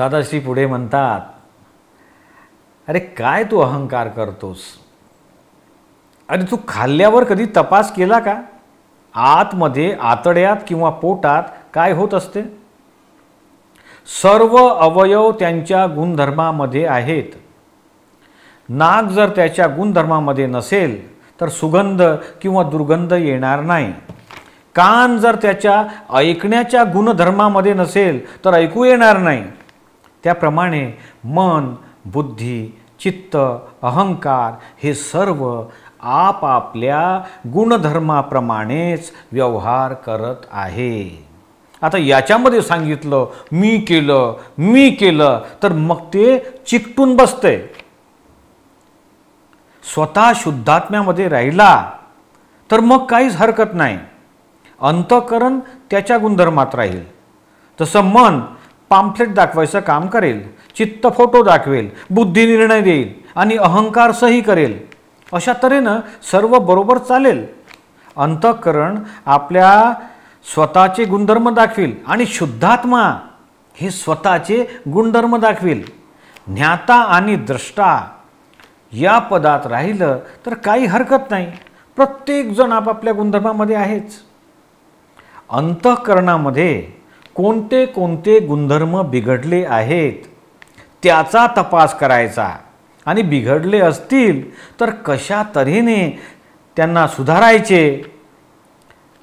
दादाश्री पुढे म्हणतात, अरे काय तू अहंकार करतोस? अरे तू खाल्ल्यावर कधी तपास केला का? आतमध्ये आतड्यात किंवा पोटात काय होत असते? सर्व अवयव त्यांच्या गुणधर्मामध्ये आहेत. नाक जर त्याच्या गुणधर्मामध्ये नसेल तर सुगंध किंवा दुर्गंध येणार नाही. कान जर त्याच्या ऐकण्याच्या गुणधर्मामध्ये नसेल तर ऐकू येणार नाही. त्याप्रमाणे मन, बुद्धी, चित्त, अहंकार हे सर्व आपापल्या गुणधर्माप्रमाणेच व्यवहार करत आहे. आता याच्यामध्ये सांगितलं मी केलं तर मग ते चिकटून बसते. स्वतः शुद्धात्म्यामध्ये राहिला तर मग काहीच हरकत नाही. अंतःकरण त्याच्या गुणधर्मात राहील. तसं मन पाम्फलेट दाखवायचं काम करेल, चित्त फोटो दाखवेल, बुद्धी निर्णय देईल आणि अहंकार सही करेल. अशा तऱ्हेनं सर्व बरोबर चालेल. अंतःकरण आपल्या स्वतःचे गुणधर्म दाखवेल आणि शुद्धात्मा हे स्वतःचे गुणधर्म दाखवेल. ज्ञाता आणि द्रष्टा या पदात राहिलं तर काही हरकत नाही. प्रत्येकजण आपापल्या गुणधर्मामध्ये आहेच. अंतःकरणामध्ये कोणते कोणते गुणधर्म बिघडले आहेत त्याचा तपास करायचा आणि बिघडले असतील तर कशा तऱ्हेने त्यांना सुधारायचे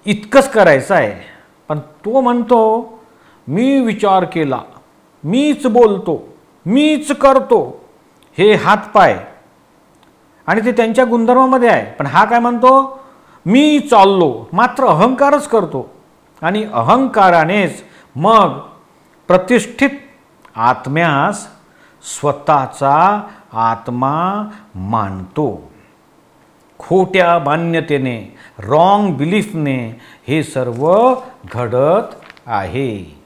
इतकंच करायचं आहे. पण तो म्हणतो मी विचार केला, मीच बोलतो, मीच करतो, हे हातपाय आणि ते त्यांच्या गुणधर्मामध्ये आहे. पण हा काय म्हणतो, मी चाललो, मात्र अहंकारच करतो आणि अहंकारानेच मग प्रतिष्ठित आत्म्यास स्वतःचा आत्मा मानतो. खोट्या मान्यतेने, रॉंग बिलीफने हे सर्व घडत आहे.